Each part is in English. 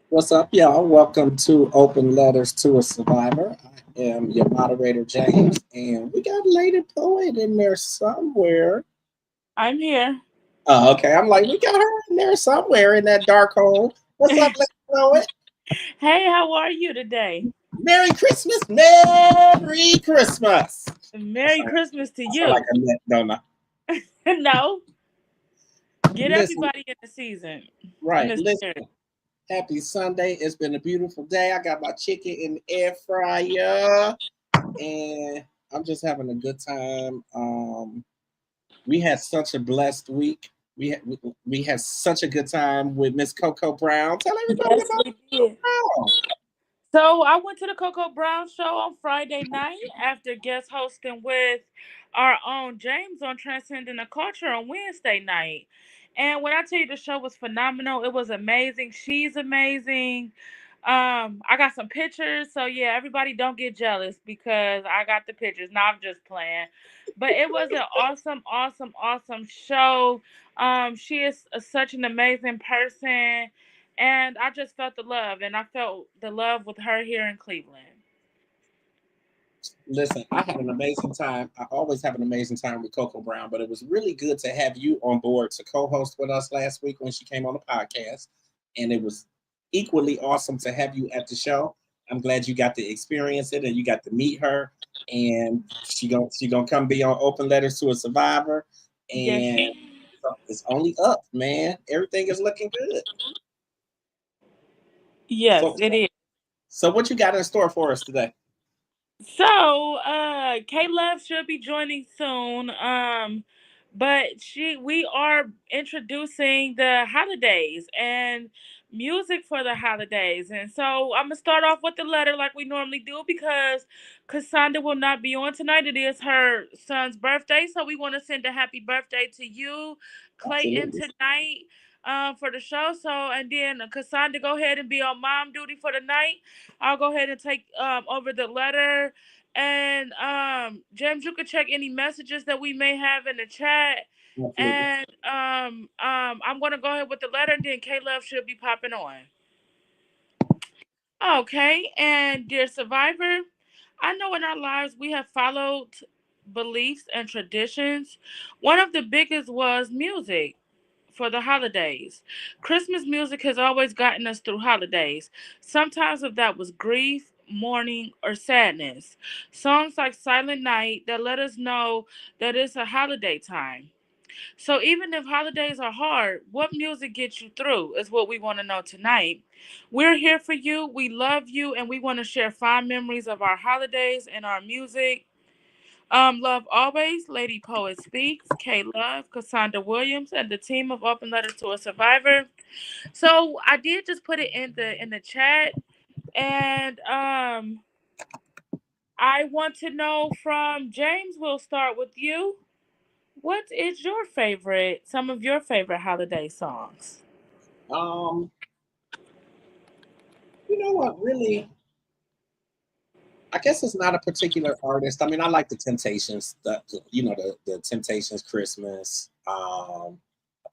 What's up, y'all? Welcome to Open Letters to a Survivor. I am your moderator, James, and we got Lady Poet in there somewhere. I'm here. Oh, okay. I'm like, we got her in there somewhere in that dark hole. What's up, Lady Poet? Hey, how are you today? Merry Christmas! Merry Christmas! Merry Christmas to I sound like you. a net, don't I? No, get Listen, everybody in the season, in right. the Listen, spirit. happy Sunday. It's been a beautiful day. I got my chicken in the air fryer, and I'm just having a good time. We had such a blessed week. We had such a good time with Miss Coco Brown. Tell everybody Yes, about we Coco did. Brown. So I went to the Coco Brown show on Friday night after guest hosting with our own James on Transcending the Culture on Wednesday night. And when I tell you the show was phenomenal, it was amazing. She's amazing. I got some pictures, so yeah, everybody don't get jealous because I got the pictures. Now I'm just playing. But it was an awesome, awesome, awesome show. She is such an amazing person, and I just felt the love, and I felt the love with her here in Cleveland. Listen, I had an amazing time. I always have an amazing time with Coco Brown, but it was really good to have you on board to co-host with us last week when she came on the podcast, and it was equally awesome to have you at the show. I'm glad you got to experience it and you got to meet her, and she gonna come be on Open Letters to a Survivor, Yes, and it's only up, man. Everything is looking good. yes, So, it is. so what you got in store for us today? So, K Love should be joining soon. But we are introducing the holidays and music for the holidays. And so I'm gonna start off with the letter like we normally do because Cassandra will not be on tonight. It is her son's birthday, so we want to send a happy birthday to you, Clayton, Absolutely. tonight. For the show. So and then Cassandra, go ahead and be on mom duty for the night. I'll go ahead and take over the letter. And James, you could check any messages that we may have in the chat. Absolutely. And I'm gonna go ahead with the letter, and then K Love should be popping on. Okay, and dear survivor, I know in our lives we have followed beliefs and traditions. One of the biggest was music for the holidays. Christmas music has always gotten us through holidays. Sometimes if that was grief, mourning, or sadness. Songs like Silent Night that let us know that it's a holiday time. So even if holidays are hard, what music gets you through is what we want to know tonight. We're here for you. We love you, and we want to share fond memories of our holidays and our music. Love always, Lady Poet Speaks, K Love, Cassandra Williams, and the team of Open Letters to a Survivor. So I did just put it in the chat, and I want to know from James. We'll start with you. What is your favorite? Some of your favorite holiday songs? Um, you know what? Really, I guess it's not a particular artist. I mean, I like the Temptations. The Temptations Christmas. I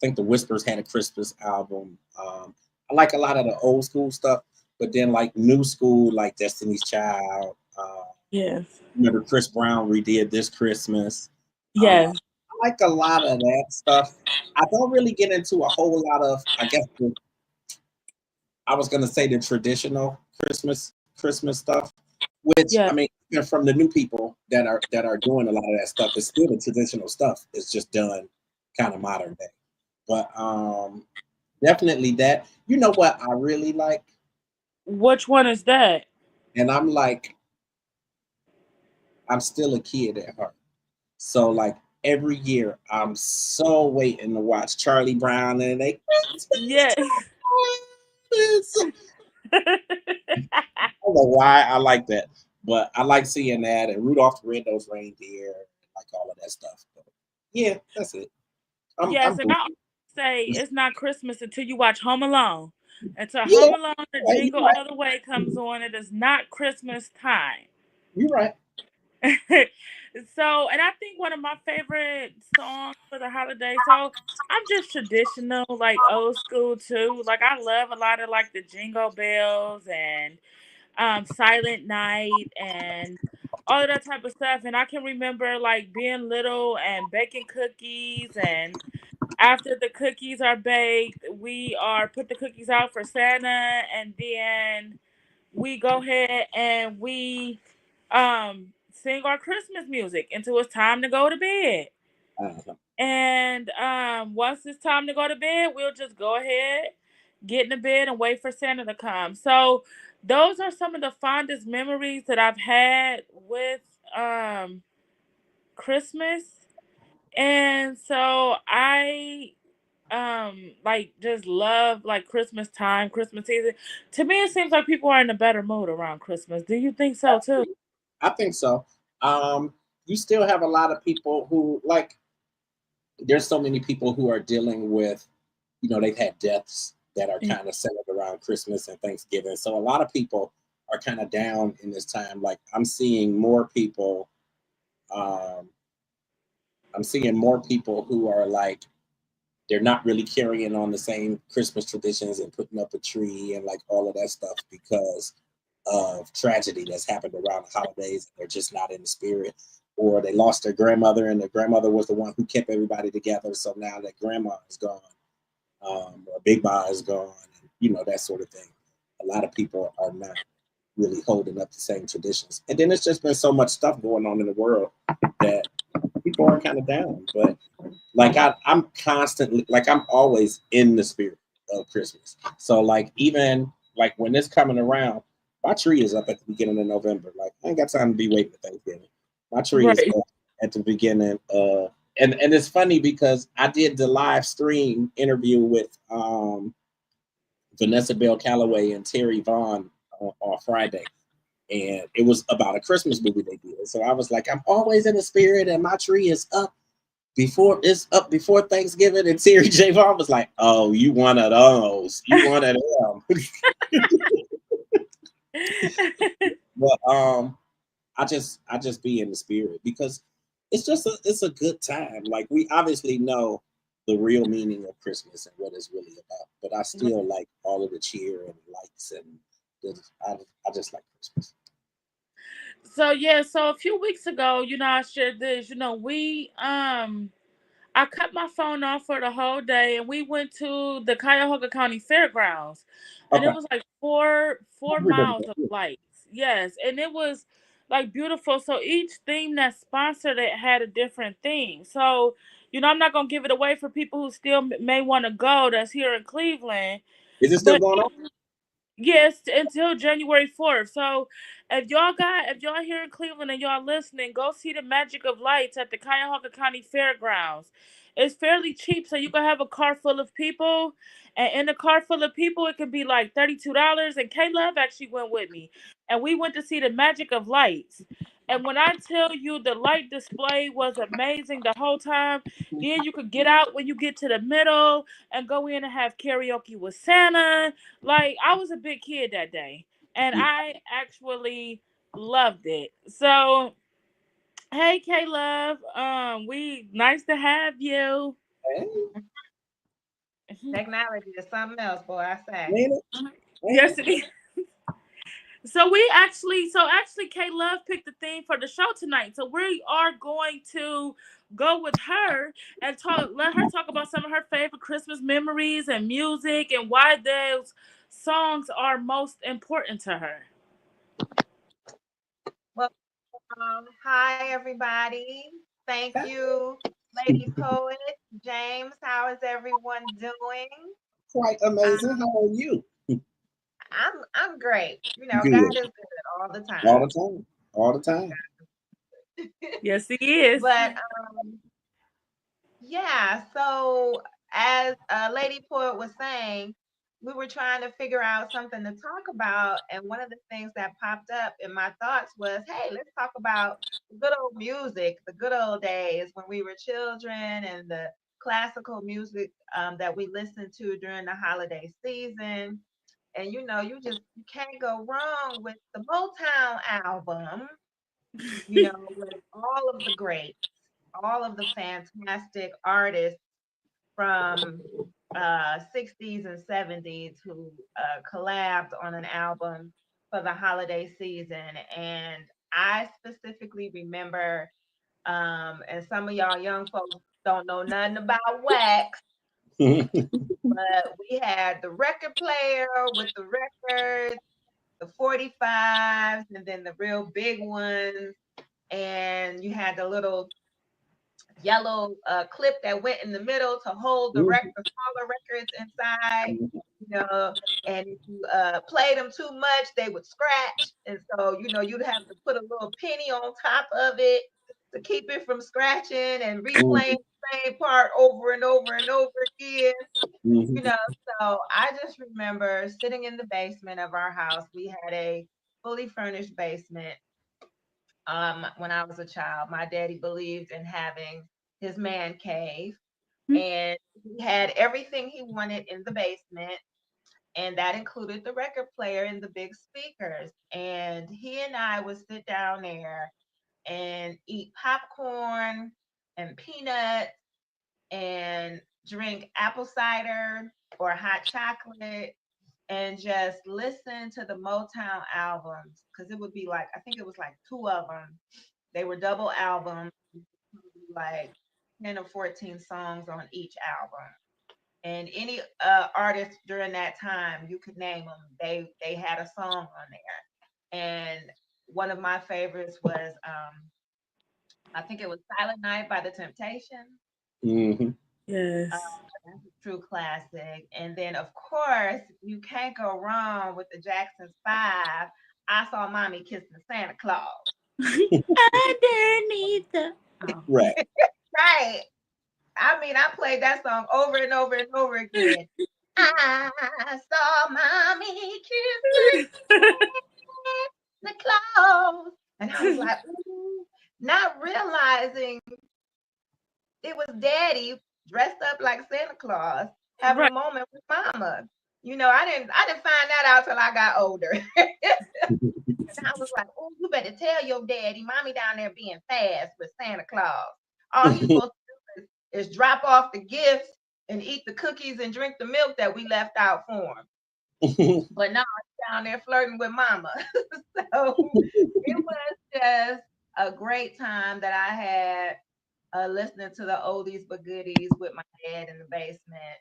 think the Whispers had a Christmas album. I like a lot of the old school stuff, but then like new school, like Destiny's Child. Yes. Remember Chris Brown redid this Christmas. Yes. I like a lot of that stuff. I don't really get into a whole lot of, I guess, I was gonna say the traditional Christmas stuff, which I Yes. mean, even from the new people that are doing a lot of that stuff, it's still the traditional stuff. It's just done kind of modern day. But definitely that. You know what I really like, Which one is that? and I'm like, I'm still a kid at heart. So like every year, I'm so waiting to watch Charlie Brown and they. Yes. I don't know why I like that, but I like seeing that and Rudolph the Red-Nosed Reindeer, like all of that stuff. But yeah, that's it. I'm Yes, and goofy. I always say it's not Christmas until you watch Home Alone. Until Yeah, Home Alone, the right, you're jingle right. all the way comes on, it is not Christmas time. You're right. So, and I think one of my favorite songs for the holiday. So, I'm just traditional, like old school too. Like I love a lot of like the Jingle Bells and Silent Night and all of that type of stuff. And I can remember like being little and baking cookies, and after the cookies are baked, we are put the cookies out for Santa, and then we go ahead and we sing our Christmas music until it's time to go to bed. Uh-huh. And once it's time to go to bed, we'll just go ahead, get in the bed, and wait for Santa to come. So those are some of the fondest memories that I've had with um Christmas. And so I like just love like Christmas time, Christmas season. To me it seems like people are in a better mood around Christmas. Do you think so too? I think so. Um, you still have a lot of people who like. There's so many people who are dealing with, they've had deaths that are kind of centered around Christmas and Thanksgiving. So a lot of people are kind of down in this time. Like um, I'm seeing more people who are like they're not really carrying on the same Christmas traditions and putting up a tree and like all of that stuff because of tragedy that's happened around the holidays. They're just not in the spirit, or they lost their grandmother, and their grandmother was the one who kept everybody together. So now that grandma is gone, or Big Ma is gone, and that sort of thing. A lot of people are not really holding up the same traditions, and then it's just been so much stuff going on in the world that people are kind of down. But like I'm constantly like I'm always in the spirit of Christmas. So like even like when it's coming around, my tree is up at the beginning of November. Like I ain't got time to be waiting for Thanksgiving. My tree is Right. up at the beginning and it's funny because I did the live stream interview with Vanessa Bell Calloway and Terry Vaughn on Friday, and it was about a Christmas movie they did. So I was like, I'm always in the spirit, and my tree is up before Thanksgiving. And Terry J. Vaughn was like, "Oh, you one of those? You one of them?" But I just be in the spirit because it's a good time. Like we obviously know the real meaning of Christmas and what it's really about, but I still like all of the cheer and lights and I just like Christmas. So yeah, so a few weeks ago, I shared this. I cut my phone off for the whole day, and we went to the Cuyahoga County Fairgrounds, and it Okay. was like four I've heard of miles of that. lights. Yes, and it was like beautiful. So each theme that sponsored it had a different theme. So I'm not gonna give it away for people who still may want to go. That's here in Cleveland, Is it still but going on? yes, until January 4th. So if y'all here in Cleveland and y'all listening, go see the Magic of Lights at the Cuyahoga County Fairgrounds. It's fairly cheap, so you can have a car full of people. And in a car full of people, it could be like $32. And K Love actually went with me. And we went to see the Magic of Lights. And when I tell you the light display was amazing the whole time, then you could get out when you get to the middle and go in and have karaoke with Santa. Like I was a big kid that day, and Yeah. I actually loved it. So, hey, K Love, we nice to have you. Hey, Technology is something else, boy, I say. ain't it? Ain't Yes, it? it is. So actually, K Love picked the theme for the show tonight. So we are going to go with her and let her talk about some of her favorite Christmas memories and music and why those songs are most important to her. Well, hi everybody. Thank you, Lady Poet, James. How is everyone doing? Quite Uh, amazing. How are you? I'm great. You know, God Good. is good all the All time. the time. All the time. Yes, he is. But yeah, so as Lady Poet was saying, we were trying to figure out something to talk about, and one of the things that popped up in my thoughts was, hey, let's talk about the good old music, the good old days when we were children, and the classical music that we listened to during the holiday season. And you know, you can't go wrong with the Motown album. you know, with all of the greats, all of the fantastic artists from 60s and 70s who collabed on an album for the holiday season. And I specifically remember, and some of y'all young folks don't know nothing about wax, but we had the record player with the records, the 45s, and then the real big ones. And you had the little yellow clip that went in the middle to hold the smaller records inside, you know. And if you played them too much, they would scratch, and so you know you'd have to put a little penny on top of it to keep it from scratching, and replaying the same part over and over and over again. You know, so I just remember sitting in the basement of our house. We had a fully furnished basement. When I was a child, my daddy believed in having his man cave, and he had everything he wanted in the basement, and that included the record player and the big speakers. And he and I would sit down there and eat popcorn and peanuts and drink apple cider or hot chocolate and just listen to the Motown albums, because it would be like, I think it was like two of them. They were double albums, like 10 or 14 songs on each album. And any artist during that time, you could name them, they had a song on there. And one of my favorites was, I think it was Silent Night by The Temptations. Yes. That's a true classic. And then, of course, you can't go wrong with the Jackson's 5. I Saw Mommy Kissing Santa Claus. Underneath the... Right. Right. I mean, I played that song over and over and over again. I saw Mommy kissing Santa Claus. And I was like, ooh, not realizing it was Daddy dressed up like Santa Claus having a moment with Mama. You know, I didn't find that out till I got older. And I was like, oh, you better tell your daddy, Mommy down there being fast with Santa Claus. All he's supposed to do is drop off the gifts and eat the cookies and drink the milk that we left out for him. But now he's down there flirting with Mama. So it was just a great time that I had listening to the oldies but goodies with my dad in the basement.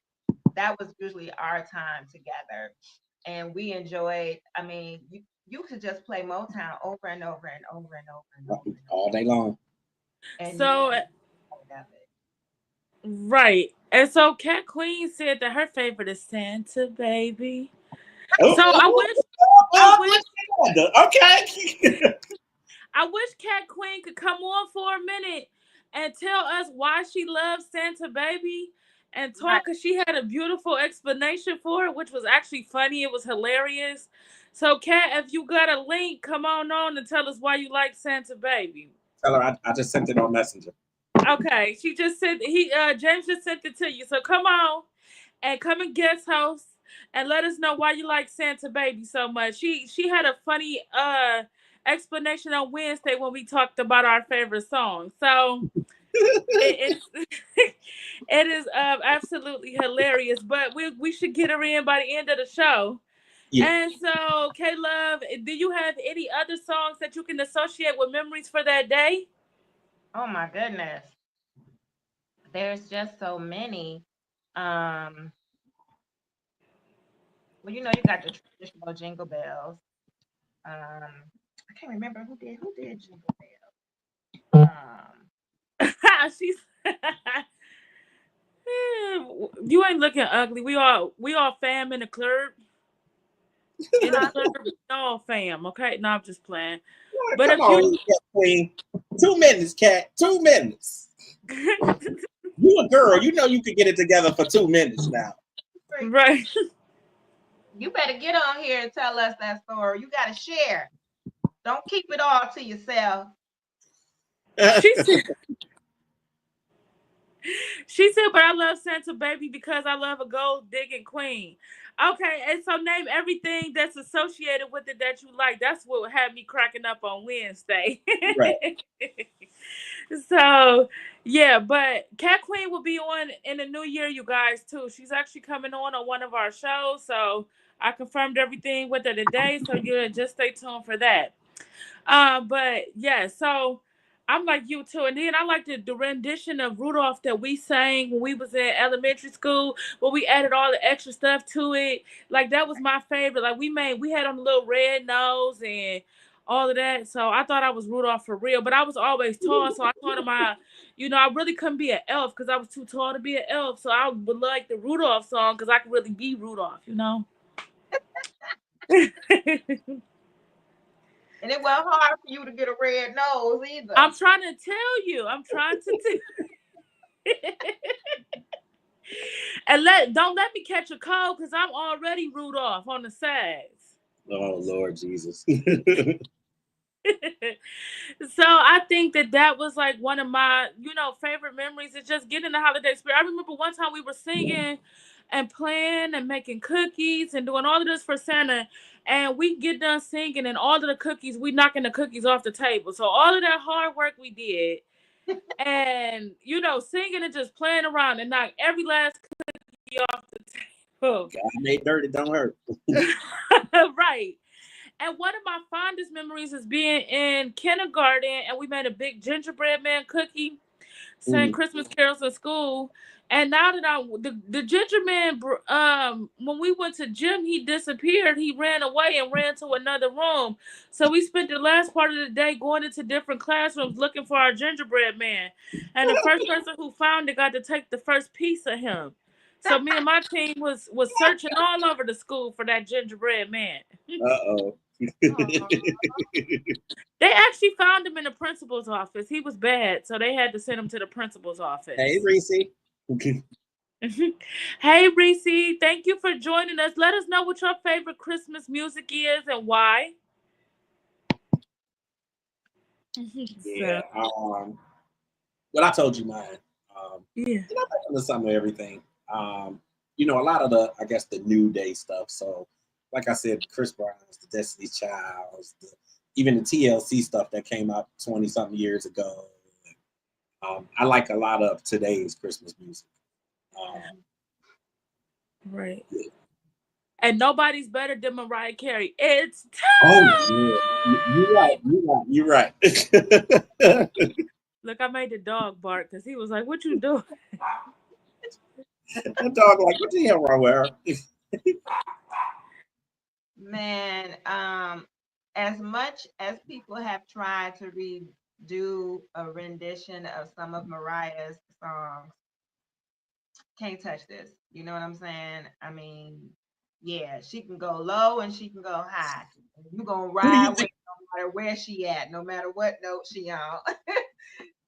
That was usually our time together. And we enjoyed, I mean, you could just play Motown over and over and over and over and over. All day long. And so, right. And so Cat Queen said that her favorite is Santa Baby. So I wish Cat Queen could come on for a minute and tell us why she loves Santa Baby and talk, because she had a beautiful explanation for it, which was actually funny. It was hilarious. So, Kat, if you got a link, come on and tell us why you like Santa Baby. Tell her I just sent it on Messenger. Okay, she just sent James just sent it to you. So come on and come and guest host and let us know why you like Santa Baby so much. She had a funny explanation on Wednesday when we talked about our favorite song. So it is absolutely hilarious. But we should get her in by the end of the show. Yeah. And so, K-Love, do you have any other songs that you can associate with memories for that day? Oh my goodness. There's just so many. Well, you know, you got the traditional Jingle Bells. I can't remember who did Jingle Bells. She's you ain't looking ugly. We all fam in the club. In the club, we all fam. Okay, no, I'm just playing. But come on, Queen. 2 minutes, Cat. 2 minutes. You a girl. You know you could get it together for 2 minutes now. Right. You better get on here and tell us that story. You got to share. Don't keep it all to yourself. She said, but I love Santa Baby because I love a gold digging queen. Okay, and so name everything that's associated with it that you like. That's what had me cracking up on Wednesday. Right. So yeah, but Cat Queen will be on in the new year, you guys, too. She's actually coming on one of our shows. So I confirmed everything with her today. So you just stay tuned for that. But yeah, so I'm like you too. And then I like the rendition of Rudolph that we sang when we was in elementary school, where we added all the extra stuff to it. Like that was my favorite. Like we had on the little red nose and all of that. So I thought I was Rudolph for real, but I was always tall. So I told him I really couldn't be an elf because I was too tall to be an elf. So I would like the Rudolph song because I could really be Rudolph. And it wasn't hard for you to get a red nose either. I'm trying to tell you. And don't let me catch a cold because I'm already Rudolph on the sides. Oh Lord Jesus. So I think that was like one of my, favorite memories is just getting the holiday spirit. I remember one time we were singing and playing and making cookies and doing all of this for Santa. And we get done singing and all of the cookies, we knocking the cookies off the table. So all of that hard work we did and, singing and just playing around and knock every last cookie off the table. God made dirty, don't hurt. Right. And one of my fondest memories is being in kindergarten and we made a big gingerbread man cookie, sang Christmas carols in school. And now that the ginger man, when we went to gym, he disappeared. He ran away and ran to another room. So we spent the last part of the day going into different classrooms looking for our gingerbread man. And the first person who found it got to take the first piece of him. So me and my team was searching all over the school for that gingerbread man. Uh-oh. They actually found him in the principal's office. He was bad, so they had to send him to the principal's office. Hey, Reese. Hey, Reese. Thank you for joining us. Let us know what your favorite Christmas music is and why. Yeah. Well, I told you mine. Yeah. I'm into some of everything. A lot of the New Day stuff. So, like I said, Chris Brown's, the Destiny's Childs, even the TLC stuff that came out 20-something years ago. I like a lot of today's Christmas music. Right. Yeah. And nobody's better than Mariah Carey. It's time. Oh, yeah. You're right. Look, I made the dog bark because he was like, "What you doing?" The dog like, "What the hell wrong with her?" Man, as much as people have tried to redo a rendition of some of Mariah's songs, can't touch this. You know what I'm saying? I mean, yeah, she can go low and she can go high. You're gonna ride with no matter where she at, no matter what note she on.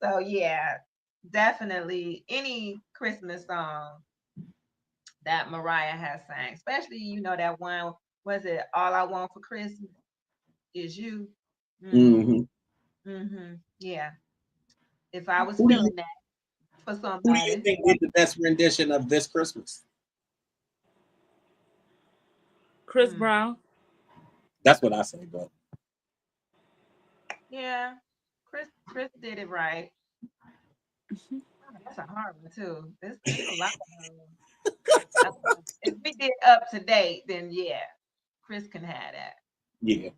So yeah, definitely any Christmas song that Mariah has sang, especially that one, was it All I Want for Christmas Is You? Yeah. If I was feeling that for somebody. Who do you think did the best rendition of This Christmas? Chris Brown. That's what I say, but yeah, Chris did it right. That's a hard one too. There's a lot of if we did up to date, then yeah, Chris can have that. Yeah.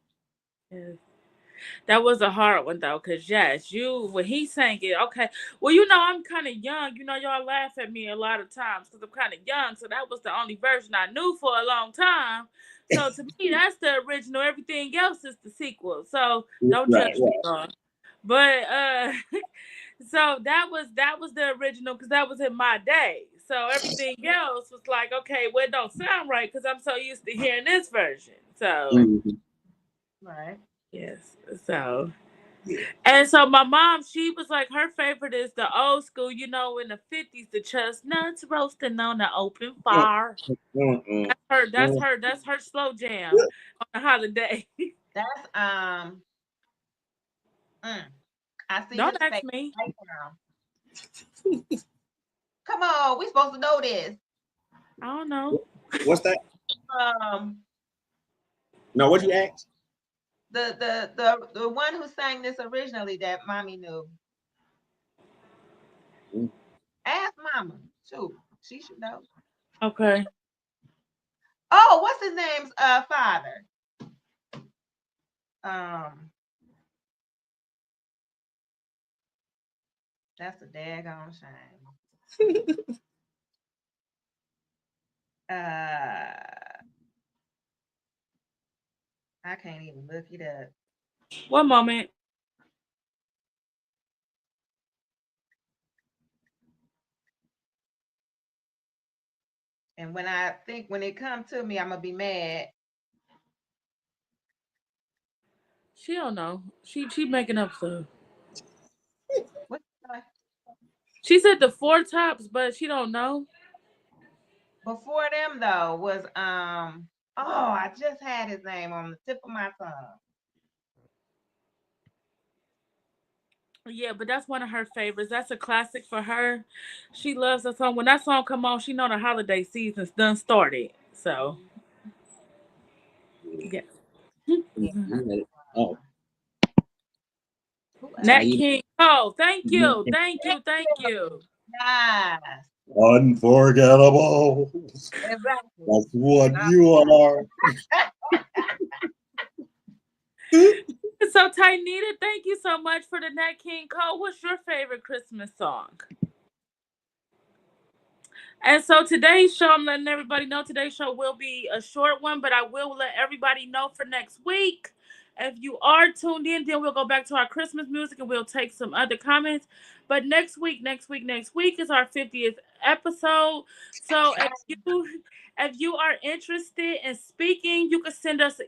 That was a hard one though, because yes, when he sang it, okay. Well, I'm kind of young. Y'all laugh at me a lot of times because I'm kind of young. So that was the only version I knew for a long time. So to me, that's the original. Everything else is the sequel. So don't judge me, y'all. But so that was the original because that was in my day. So everything else was like, okay, well, it don't sound right because I'm so used to hearing this version. So right. Yes. So, and so my mom, she was like, her favorite is the old school, in the 50s, the chestnuts roasting on the open fire. That's her slow jam on the holiday. That's I see. Don't ask me. Right now. Come on, we supposed to know this. I don't know. What's that? No, what you asked? The one who sang this originally that mommy knew. Ask mama too. She should know. Okay. Oh, what's his name's father? That's a daggone shame. I can't even look it up. One moment. And when it comes to me, I'm gonna be mad. She don't know. She making up stuff. What? She said the Four Tops, but she don't know. Before them though was I just had his name on the tip of my tongue. Yeah, but that's one of her favorites. That's a classic for her. She loves that song. When that song come on, she know the holiday season's done started. So, yeah. Oh. Nat King. Oh, thank you. Thank you. Thank you. Nice. Unforgettable. Exactly. That's what you are. So, Tynita, thank you so much for the Nat King Cole. What's your favorite Christmas song? And so today's show, I'm letting everybody know today's show will be a short one, but I will let everybody know for next week. If you are tuned in, then we'll go back to our Christmas music and we'll take some other comments. But next week is our 50th episode. So if you are interested in speaking, you can send us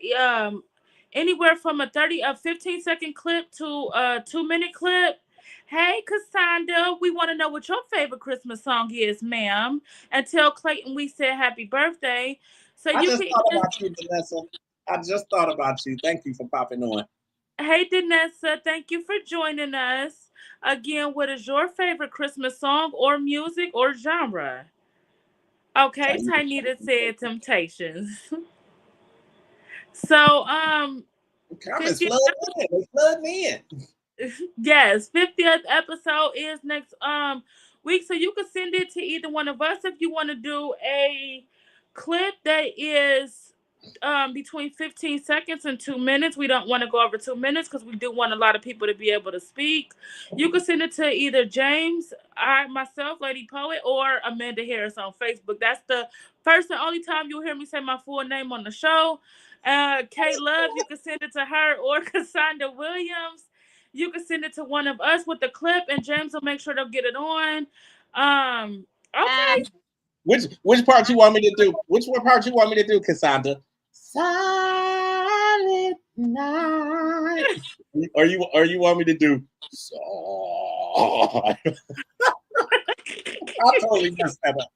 anywhere from a 15-second clip to a 2-minute clip. Hey, Cassandra, we want to know what your favorite Christmas song is, ma'am. And tell Clayton we said happy birthday. So I just thought about you, Vanessa. I just thought about you. Thank you for popping on. Hey, Danessa, thank you for joining us. Again, what is your favorite Christmas song or music or genre? Okay, Tynita said Temptations. So, comments flood me in. Yes, 50th episode is next week. So you can send it to either one of us if you want to do a clip that is between 15 seconds and 2 minutes. We don't want to go over 2 minutes because we do want a lot of people to be able to speak. You can send it to either James, myself, Lady Poet, or Amanda Harris on Facebook. That's the first and only time you'll hear me say my full name on the show. Kay Love, you can send it to her, or Cassandra Williams. You can send it to one of us with the clip, and James will make sure they'll get it on. Okay. Which part you want me to do? Which one part you want me to do, Cassandra? Silent night. Or you want me to do? I totally messed that up.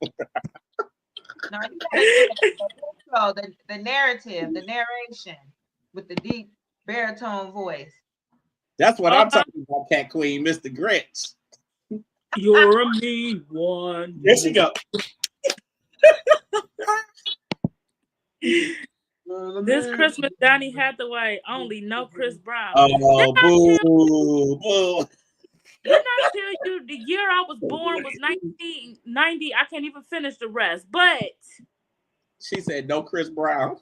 No, you gotta the narrative, the narration with the deep baritone voice. That's what I'm talking about, Cat Queen, Mr. Grinch. You're a mean one. There she go. This Christmas, Donny Hathaway only, no Chris Brown. Oh, boo. Didn't I tell you the year I was born was 1990? I can't even finish the rest, but she said no Chris Brown.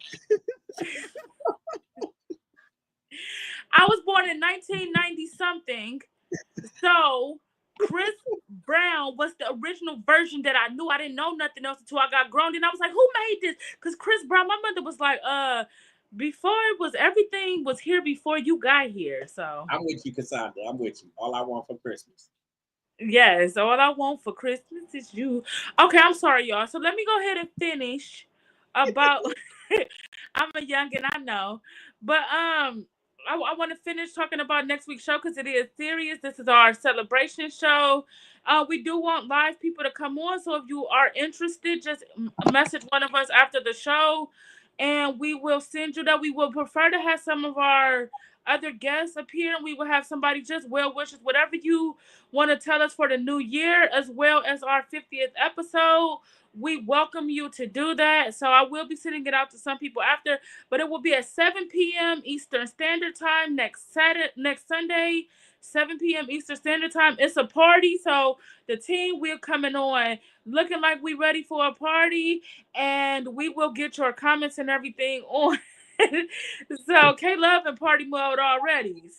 I was born in 1990 something, so Chris Brown was the original version that I knew. I didn't know nothing else until I got grown. And I was like, who made this? Because Chris Brown, my mother was like, before it was, everything was here before you got here. So I'm with you, Cassandra. I'm with you. All I want for Christmas. Yes, all I want for Christmas is you. Okay, I'm sorry, y'all. So let me go ahead and finish about I'm a youngin', I know. But I want to finish talking about next week's show because it is serious. This is our celebration show. We do want live people to come on. So if you are interested, just message one of us after the show and we will send you that. We will prefer to have some of our other guests appear, and we will have somebody just well wishes, whatever you want to tell us for the new year, as well as our 50th episode. We welcome you to do that. So I will be sending it out to some people after, but it will be at 7 p.m. Eastern Standard Time next Sunday, 7 p.m. Eastern Standard Time. It's a party, so the team, we're coming on looking like we ready for a party, and we will get your comments and everything on. So K-Love in party mode already.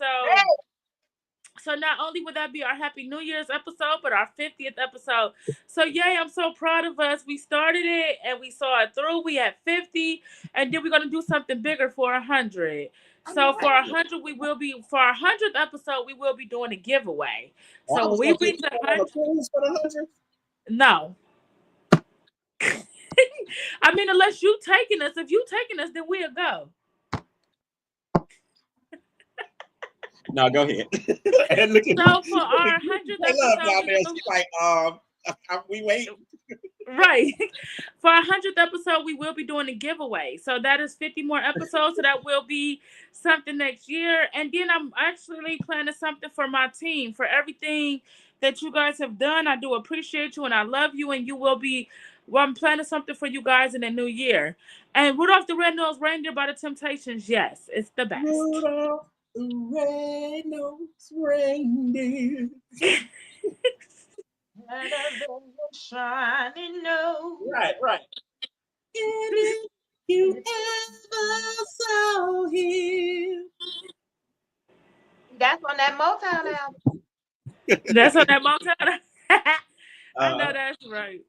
So not only would that be our Happy New Year's episode, but our 50th episode. So yay, I'm so proud of us. We started it and we saw it through. We had 50, and then we're gonna do something bigger for 100. So for 100, for our 100th episode, we will be doing a giveaway. So when we reach 100, for the 100? no. I mean, unless you taking us. If you taking us, then we'll go. No, go ahead. So for our 100th episode, we wait. Right. For our 100th episode, we will be doing a giveaway. So that is 50 more episodes. So that will be something next year. And then I'm actually planning something for my team. For everything that you guys have done, I do appreciate you and I love you. And you will be, I'm planning something for you guys in the new year. And Rudolph the Red-Nosed Reindeer by the Temptations, yes, it's the best. Rudolph the Red-Nosed Reindeer. Shining nose. Right. And if you ever saw him. That's on that Motown album. That's on that Motown. I know that's right.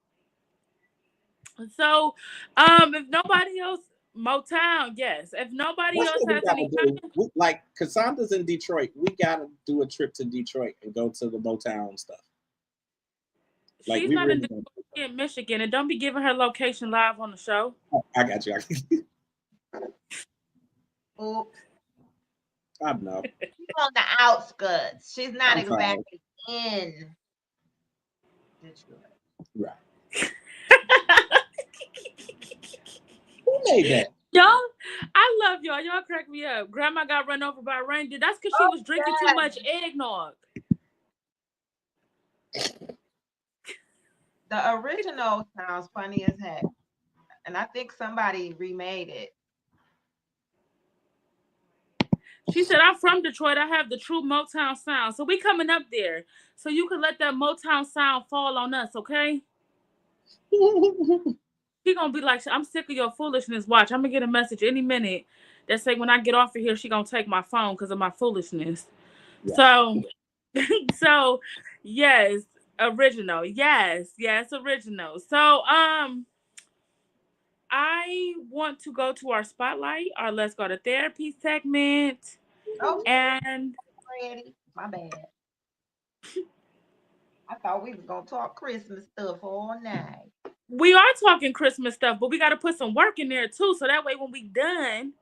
So, if nobody else, Motown, yes. If nobody else has any comments, like Cassandra's in Detroit, we gotta do a trip to Detroit and go to the Motown stuff. Like, she's not in Detroit, in Michigan, and don't be giving her location live on the show. Oh, I got you. Oops. I know. She's on the outskirts. She's not exactly in Detroit. Right. Who made that? Y'all, I love y'all. Y'all crack me up. Grandma got run over by a reindeer. That's because she was drinking too much eggnog. The original sounds funny as heck. And I think somebody remade it. She said, I'm from Detroit. I have the true Motown sound. So we coming up there. So you can let that Motown sound fall on us, okay? She gonna be like, I'm sick of your foolishness. Watch, I'm gonna get a message any minute that say when I get off of here, she gonna take my phone because of my foolishness. Yeah. So yes, original. Yes, original. So I want to go to our spotlight, our Let's Go to Therapy segment. Oh, and my bad. I thought we was gonna talk Christmas stuff all night. We are talking Christmas stuff, but we got to put some work in there too, so that way when we done,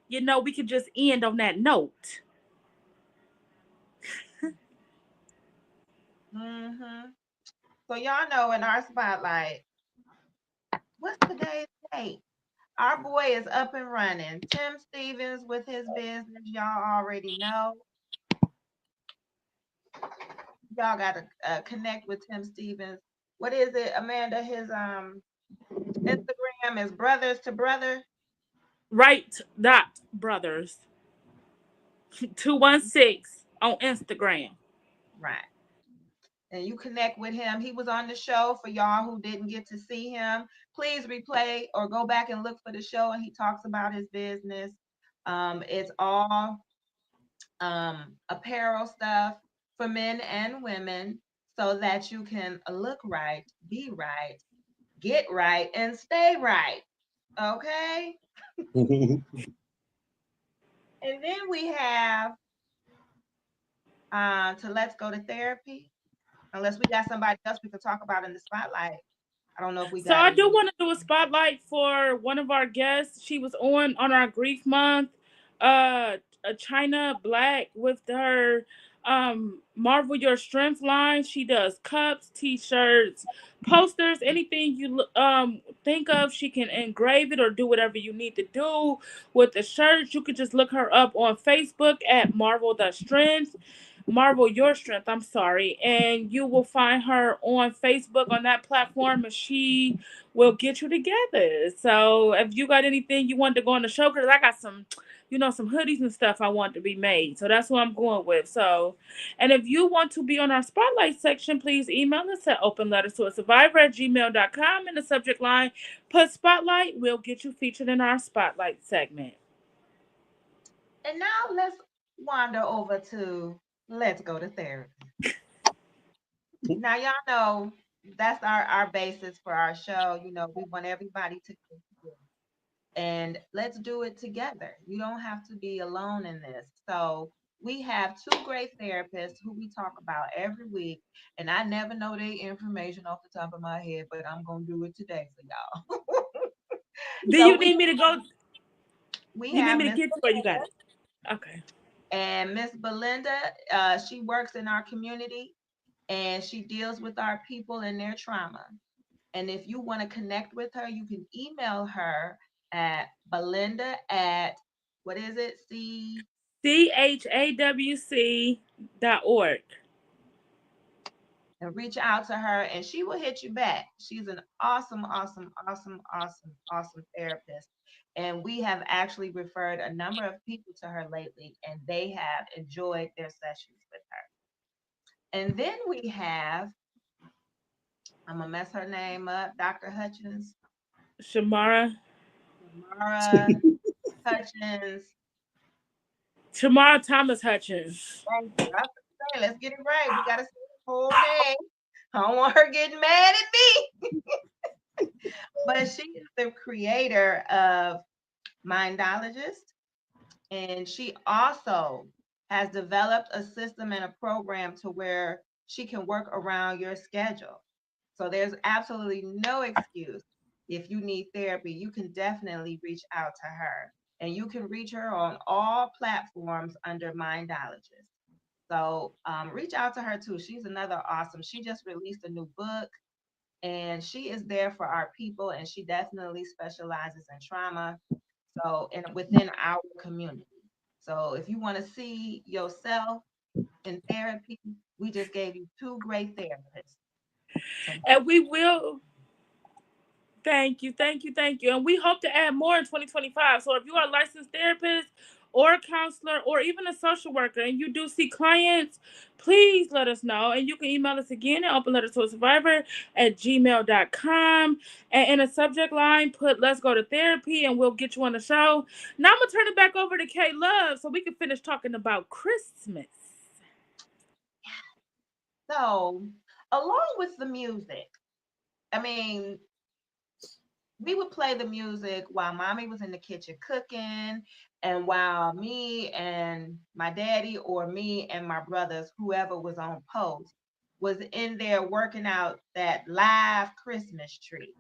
you know, we can just end on that note. So y'all know in our spotlight, what's today's date? Our boy is up and running. Tim Stevens with his business, y'all already know. Y'all gotta connect with Tim Stevens. What is it, Amanda? His Instagram is Brothers to Brother. Right. Brothers. 216 on Instagram. Right. And you connect with him. He was on the show. For y'all who didn't get to see him, please replay or go back and look for the show. And he talks about his business. It's all apparel stuff for men and women, so that you can look right, be right, get right, and stay right. Okay? And then we have to Let's Go to Therapy. Unless we got somebody else we can talk about in the spotlight. I don't know if we got. So I do want to do a spotlight for one of our guests. She was on our grief month. China Black with her Marvel Your Strength line. She does cups, t-shirts, posters, anything you think of. She can engrave it or do whatever you need to do with the shirts. You could just look her up on Facebook at Marvel the Strength. Marvel Your Strength, I'm sorry. And you will find her on Facebook on that platform, and she will get you together. So if you got anything you want to go on the show, because I got some, some hoodies and stuff I want to be made. So that's what I'm going with. So, and if you want to be on our spotlight section, please email us at openletterstoasurvivor@gmail.com. In the subject line, put spotlight. We'll get you featured in our spotlight segment. And now let's wander over to Let's Go to Therapy. Now, y'all know that's our basis for our show. We want everybody to get together. And let's do it together. You don't have to be alone in this. So we have two great therapists who we talk about every week. And I never know their information off the top of my head, but I'm going to do it today for y'all. Do you need me to go? We You need have me to Miss get to where you got it? Okay. And Miss Belinda, she works in our community and she deals with our people and their trauma. And if you want to connect with her, you can email her at Belinda at, what is it? CHAWC.org. And reach out to her and she will hit you back. She's an awesome, awesome, awesome, awesome, awesome therapist. And we have actually referred a number of people to her lately, and they have enjoyed their sessions with her. And then we have, I'm going to mess her name up, Dr. Hutchins. Shamara Hutchins. Shamara Thomas Hutchins. Thank you. Let's get it right. We got to say the whole name. I don't want her getting mad at me. But she is the creator of Mindologist, and she also has developed a system and a program to where she can work around your schedule. So there's absolutely no excuse. If you need therapy, you can definitely reach out to her. And you can reach her on all platforms under Mindologist. So reach out to her too. She's another awesome. She just released a new book, and she is there for our people, and she definitely specializes in trauma. So, and within our community. So if you want to see yourself in therapy, we just gave you two great therapists. And we will. Thank you. And we hope to add more in 2025. So if you are a licensed therapist or a counselor or even a social worker and you do see clients, please let us know. And you can email us again at openletterstoasurvivor@gmail.com. And in a subject line, put "Let's Go to Therapy" and we'll get you on the show. Now I'm going to turn it back over to K Love so we can finish talking about Christmas. So, along with the music, I mean, we would play the music while mommy was in the kitchen cooking, and while me and my daddy or me and my brothers, whoever was on post, was in there working out that live Christmas tree.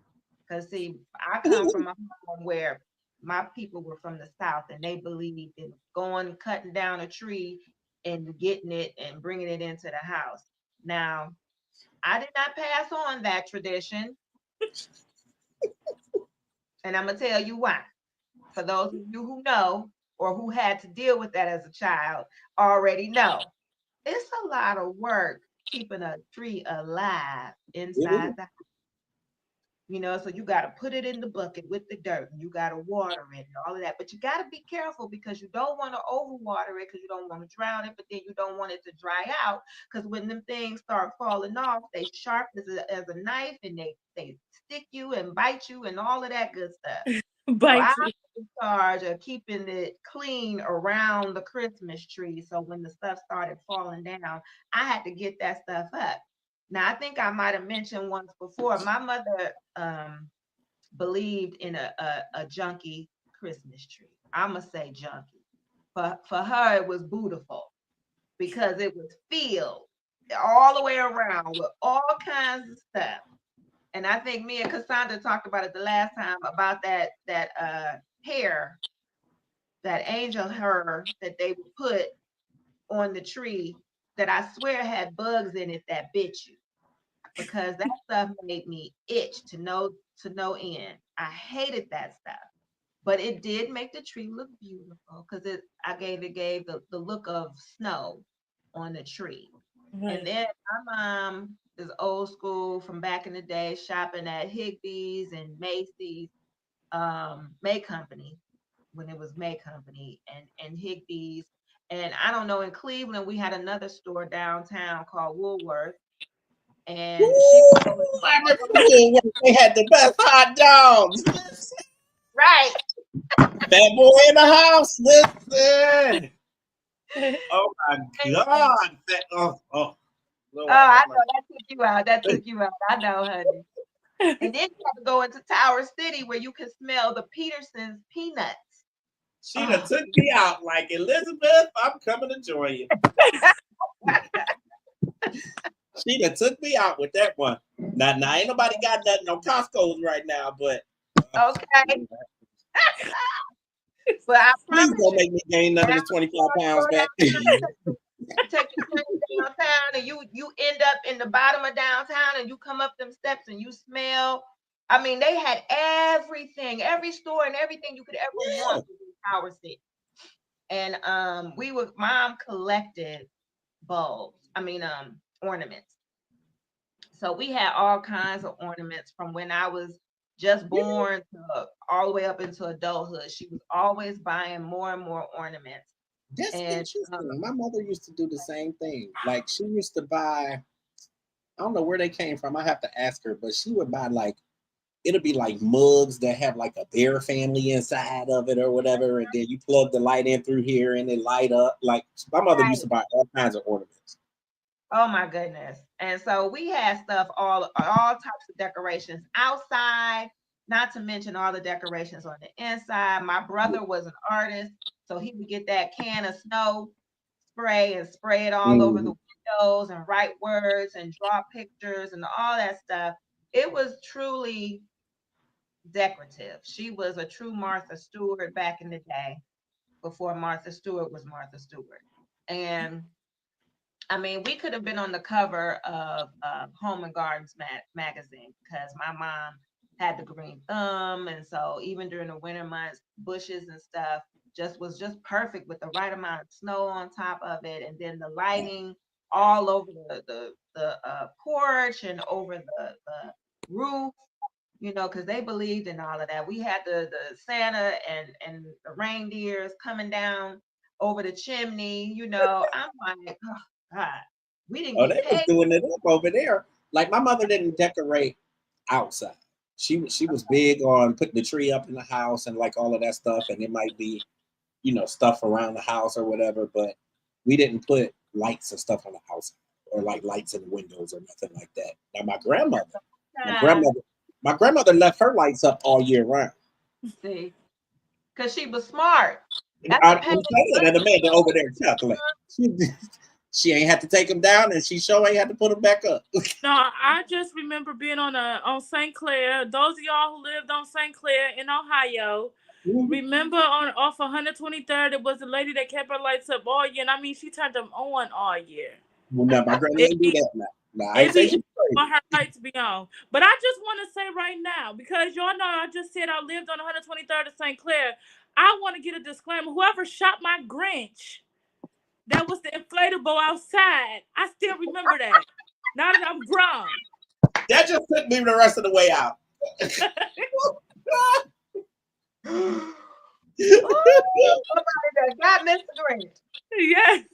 Because see, I come from a home where my people were from the South and they believed in going, cutting down a tree and getting it and bringing it into the house. Now, I did not pass on that tradition. And I'm going to tell you why. For those of you who know or who had to deal with that as a child, already know. It's a lot of work keeping a tree alive inside the house. So you got to put it in the bucket with the dirt and you got to water it and all of that. But you got to be careful because you don't want to overwater it because you don't want to drown it, but then you don't want it to dry out because when them things start falling off, they sharp as a knife and they stick you and bite you and all of that good stuff. So I'm in charge of keeping it clean around the Christmas tree. So when the stuff started falling down, I had to get that stuff up. Now, I think I might have mentioned once before, my mother believed in a junky Christmas tree. I'm going to say junky. For her, it was beautiful because it was filled all the way around with all kinds of stuff. And I think me and Cassandra talked about it the last time about that hair, that angel hair that they would put on the tree that I swear had bugs in it that bit you, because that stuff made me itch to no end. I hated that stuff. But it did make the tree look beautiful because it gave the look of snow on the tree. And Right. then my mom is old school from back in the day, shopping at Higbee's and Macy's, May Company, when it was May Company, and Higbee's. And I don't know, in Cleveland, we had another store downtown called Woolworth. And she Woo! would always, I remember when they had the best hot dogs. right. Bad boy in the house. Listen. Oh my God. Oh, Lord I have know that took you out. That mercy. took you out. I know, honey. And then you have to go into Tower City where you can smell the Peterson's peanuts. She done Oh, took me out like Elizabeth. I'm coming to join you. She done took me out with that one. Now ain't nobody got nothing on Costco's right now, but okay. But I please promise don't you, make me gain none of now this 25 you pounds go back. downtown, take your train downtown, and you end up in the bottom of downtown, and you come up them steps, and you smell. I mean, they had everything, every store and everything you could ever want Yeah. was in Tower City. And mom collected bulbs. I mean, ornaments. So we had all kinds of ornaments from when I was just You know, born to all the way up into adulthood. She was always buying more and more ornaments. that's And interesting. My mother used to do the same thing. Like she used to buy, I don't know where they came from. I have to ask her, but she would buy like it'll be like mugs that have like a bear family inside of it or whatever, and then you plug the light in through here and it light up. Like my mother used right, to buy all kinds of ornaments. oh my goodness. And so we had stuff all types of decorations outside, not to mention all the decorations on the inside. My brother was an artist, so he would get that can of snow spray and spray it all over the Mhm. windows and write words and draw pictures and all that stuff. It was truly decorative. She was a true Martha Stewart back in the day before Martha Stewart was Martha Stewart. And I mean, we could have been on the cover of Home and Gardens magazine because my mom had the green thumb, and so even during the winter months, bushes and stuff just perfect with the right amount of snow on top of it, and then the lighting all over the porch and over the roof. You know, because they believed in all of that. We had the Santa and the reindeers coming down over the chimney. You know, I'm like, oh God, we didn't Oh, get they was paid. doing it up over there. Like my mother didn't decorate outside. She was big on putting the tree up in the house and like all of that stuff, and it might be stuff around the house or whatever, but we didn't put lights and stuff on the house or like lights in the windows or nothing like that. Now my Time, grandmother, my grandmother left her lights up all year round. see, because she was smart. And That's a I'm pain in the saying butt. that Amanda over there chuckling. She, she ain't had to take them down, and she sure ain't had to put them back up. No, I just remember being on St. Clair. Those of y'all who lived on St. Clair in Ohio, remember on off 123rd, it was a lady that kept her lights up all year. And I mean, she turned them on all year. Well, no, my granny It ain't do be that now. No, I ain't it say be she's crazy. on her lights be on. But I just want to say right now, because y'all know I just said I lived on 123rd of St. Clair. I want to get a disclaimer. Whoever shot my Grinch, that was the inflatable outside. I still remember that. Now that I'm grown. That just took me the rest of the way out. Oh, somebody that got Mr. Grinch. Yes.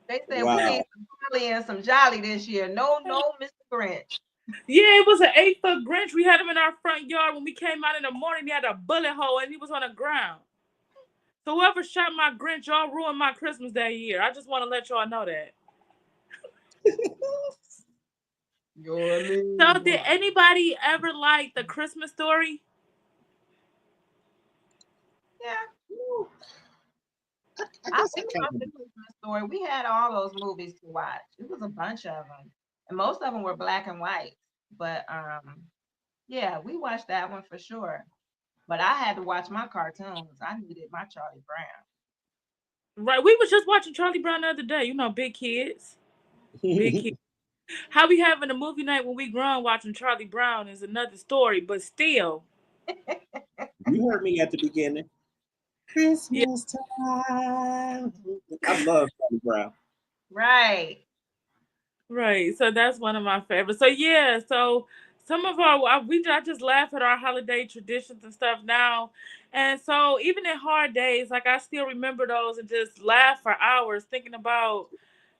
They said we need Wow. some Holly and some Jolly this year. No, no, Mr. Grinch. Yeah, it was an 8-foot Grinch. We had him in our front yard. When we came out in the morning, he had a bullet hole and he was on the ground. So whoever shot my Grinch, y'all ruined my Christmas that year. I just want to let y'all know that. You're a So mean did one. anybody ever like the Christmas Story? Yeah, I I guess I we kind watched of. the Christmas Story. We had all those movies to watch. It was a bunch of them, and most of them were black and white. But yeah, we watched that one for sure. But I had to watch my cartoons. I needed my Charlie Brown. Right. We was just watching Charlie Brown the other day. You know, big kids. Big kids. How we having a movie night when we grown watching Charlie Brown is another story, but still. You heard me at the beginning. Yeah. Christmas time. I love Charlie Brown. Right. Right. So that's one of my favorites. So yeah, so some of I just laugh at our holiday traditions and stuff now. And so even in hard days, like I still remember those and just laugh for hours thinking about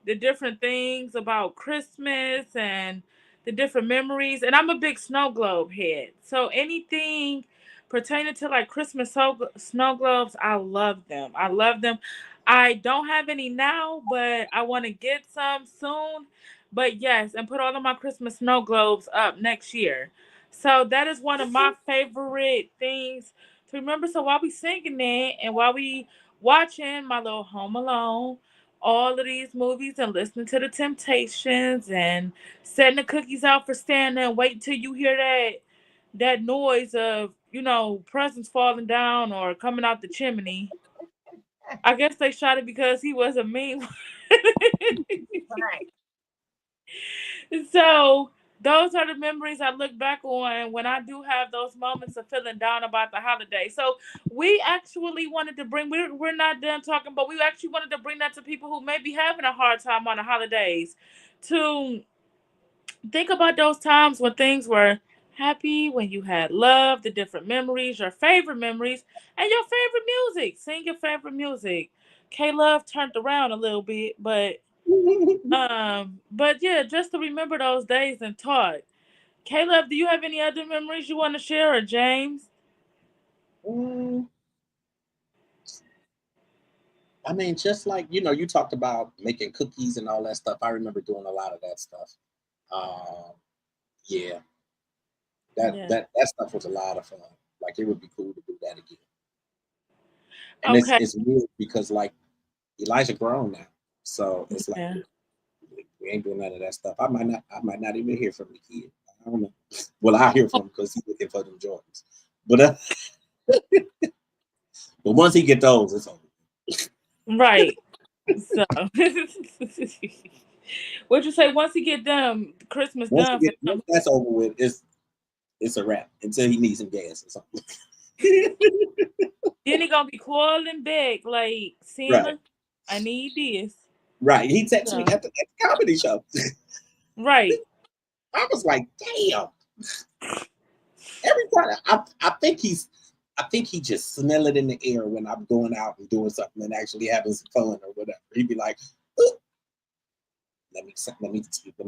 the different things about Christmas and the different memories. And I'm a big snow globe head. So anything pertaining to like Christmas snow globes, I love them. I love them. I don't have any now, but I want to get some soon. But yes, and put all of my Christmas snow globes up next year. So that is one of my favorite things to remember. So while we singing it and while we watching my little Home Alone, all of these movies and listening to the Temptations and setting the cookies out for Santa and wait till you hear that noise of presents falling down or coming out the chimney. I guess they shot it because he was a mean. Right. So those are the memories I look back on when I do have those moments of feeling down about the holiday. So we actually wanted to bring, we're not done talking, but we actually wanted to bring that to people who may be having a hard time on the holidays to think about those times when things were happy, when you had love, the different memories, your favorite memories, and your favorite music. Sing your favorite music. K Love turned around a little bit, but yeah, just to remember those days and talk. Caleb, do you have any other memories you want to share, or James? Mm, I mean, just like you talked about making cookies and all that stuff. I remember doing a lot of that stuff. Um, yeah, Yeah. that stuff was a lot of fun. Like it would be cool to do that again. And it's Okay. it's weird because like Elijah grown now, so it's like Yeah. we ain't doing none of that stuff. I might not even hear from the kid. I don't know. Well, I hear from him because he's looking for them Jordans. But but once he get those, it's over. Right. So, what you say? Once he get done, Christmas done for Once him. that's over with, it's a wrap until he needs some gas or something. Then he gonna be calling back like Right, Santa. I need this. right. He texted me So, at the comedy show. right. I was like, damn. Every time I think he just smell it in the air when I'm going out and doing something and actually having some fun or whatever. He'd be like, "Ooh, let me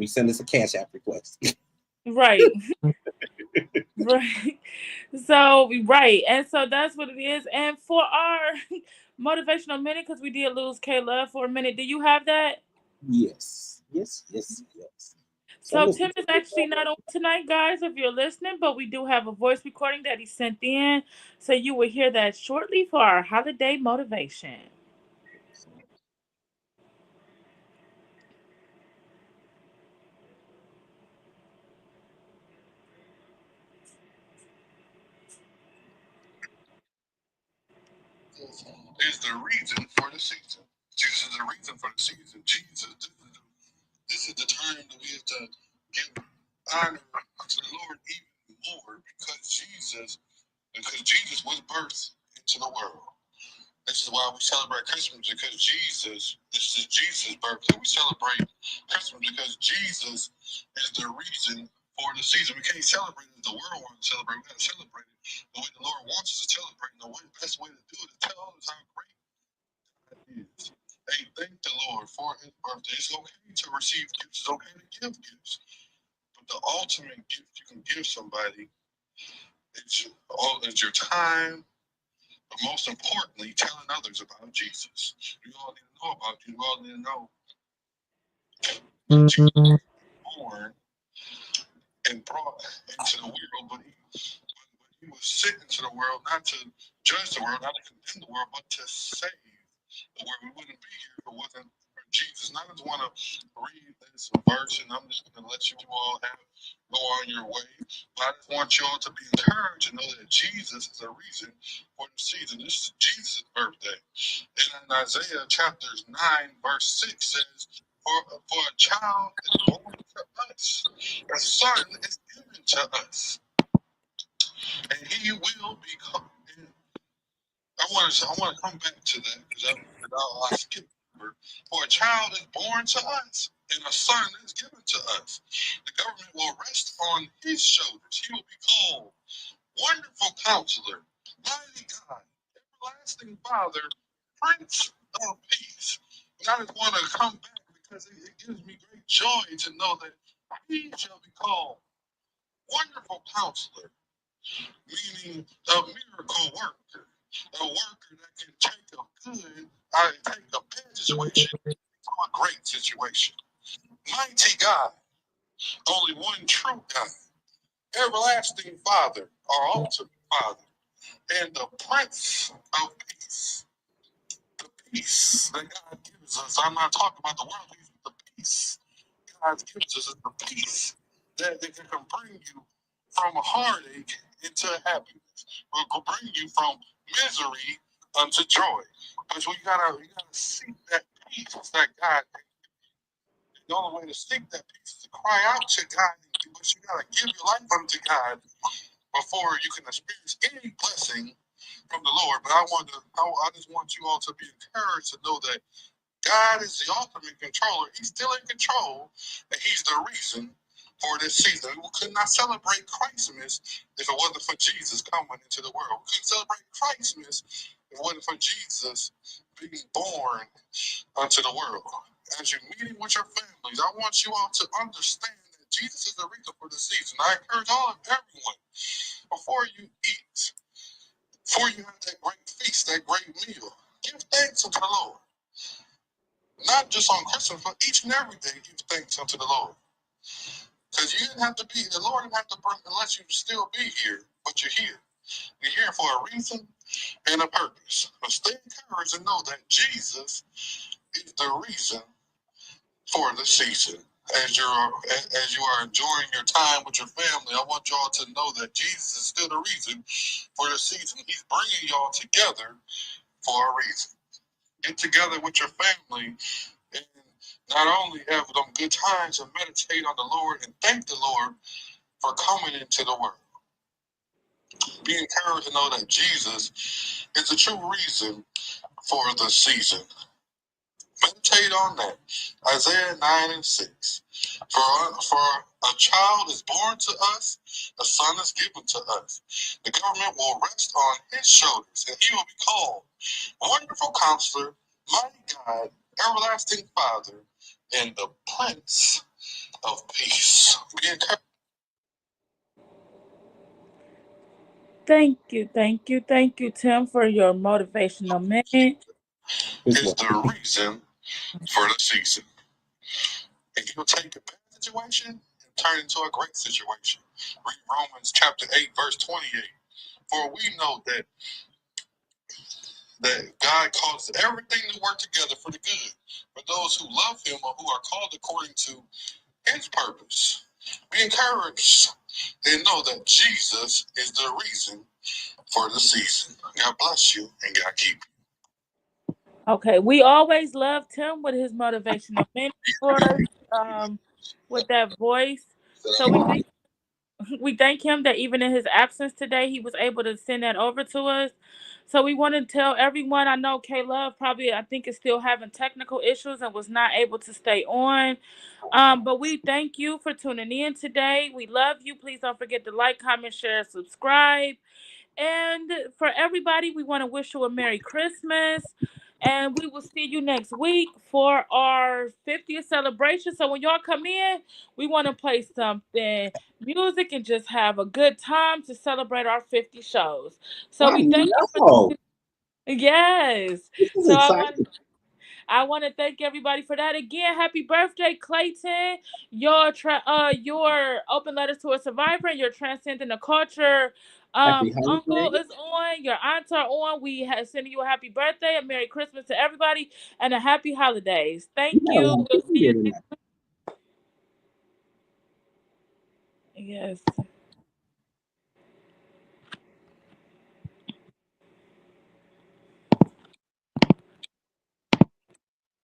send this a cash app request." Right. Right. So right, and so that's what it is. And for our motivational minute, because we did lose K Love for a minute. Do you have that? Yes, yes, yes, yes. So So listen. Tim is actually not on tonight, guys, if you're listening, but we do have a voice recording that he sent in. So you will hear that shortly for our holiday motivation. Is the reason for the season. Jesus is the reason for the season. This is the time that we have to give honor to the Lord even more because Jesus was birthed into the world. This is why we celebrate Christmas because this is Jesus' birthday. We celebrate Christmas because Jesus is the reason for the season. We can't celebrate it as the world wants to celebrate. We got to celebrate it the way the Lord wants us to celebrate. And the best way to do it is tell others how great is. Hey, thank the Lord for his birthday. It's okay to receive gifts. It's okay to give gifts. But the ultimate gift you can give somebody is your time, but most importantly, telling others about Jesus. You all need to know about you. You all need to know that Jesus was born and brought into the world, but he was sent into the world not to judge the world, not to condemn the world, but to save the world. We wouldn't be here if it wasn't for Jesus. And I just want to read this verse, and I'm just going to let you all go on your way. But I just want you all to be encouraged and know that Jesus is a reason for the season. This is Jesus' birthday. And in Isaiah chapters 9, verse 6 says, for a child is born to us, a son is given to us, and he will become. I want to come back to that because I skipped over. For a child is born to us, and a son is given to us. The government will rest on his shoulders. He will be called Wonderful Counselor, Mighty God, Everlasting Father, Prince of Peace. And I just want to come back because it gives me great joy to know that he shall be called Wonderful Counselor, meaning a miracle worker, a worker that can take a bad situation to a great situation. Mighty God, only one true God, everlasting Father, our ultimate Father, and the Prince of Peace. The peace that God gives us. I'm not talking about the world, the peace God gives us is the peace that can bring you from a heartache into happiness. Will bring you from misery unto joy. But you gotta seek that peace that God. The only way to seek that peace is to cry out to God, but you gotta give your life unto God before you can experience any blessing from the Lord. But I just want you all to be encouraged to know that God is the ultimate controller. He's still in control, and He's the reason for this season. We could not celebrate Christmas if it wasn't for Jesus coming into the world. We couldn't celebrate Christmas if it wasn't for Jesus being born unto the world. As you're meeting with your families, I want you all to understand that Jesus is the reason for the season. I encourage everyone, before you eat, before you have that great feast, that great meal, give thanks unto the Lord. Not just on Christmas, but each and every day, give thanks unto the Lord. Because you didn't have to be, the Lord didn't have to bring, unless you still be here, but you're here. You're here for a reason and a purpose. But stay encouraged and know that Jesus is the reason for the season. As you are enjoying your time with your family, I want y'all to know that Jesus is still the reason for the season. He's bringing y'all together for a reason. Get together with your family and not only have them good times and meditate on the Lord and thank the Lord for coming into the world. Be encouraged to know that Jesus is the true reason for the season. Meditate on that. Isaiah 9 and 6. For a child is born to us, a son is given to us. The government will rest on his shoulders, and he will be called Wonderful Counselor, Mighty God, Everlasting Father, and the Prince of Peace. Be encouraged. Thank you, Tim, for your motivational minute. Is the reason for the season. And he'll take a bad situation and turn it into a great situation. Read Romans chapter 8, verse 28. For we know that God causes everything to work together for the good for those who love him or who are called according to his purpose. Be encouraged and know that Jesus is the reason for the season. God bless you and God keep you. Okay, we always loved Tim with his motivational minute for us, with that voice. So we thank him that even in his absence today, he was able to send that over to us. So we want to tell everyone. I know K Love probably, I think, is still having technical issues and was not able to stay on. But we thank you for tuning in today. We love you. Please don't forget to like, comment, share, subscribe. And for everybody, we want to wish you a Merry Christmas. And we will see you next week for our 50th celebration. So when y'all come in, we want to play something music and just have a good time to celebrate our 50 shows. So we thank you for yes. This is So exciting. I want to thank everybody for that. Again, happy birthday, Clayton. Your open letters to a survivor and your transcending the culture Happy Uncle holidays. is on, your aunts are on. We have sending you a happy birthday, a Merry Christmas to everybody, and a happy holidays. Thank You got a you. lot of We'll people see you here next tonight. Yes.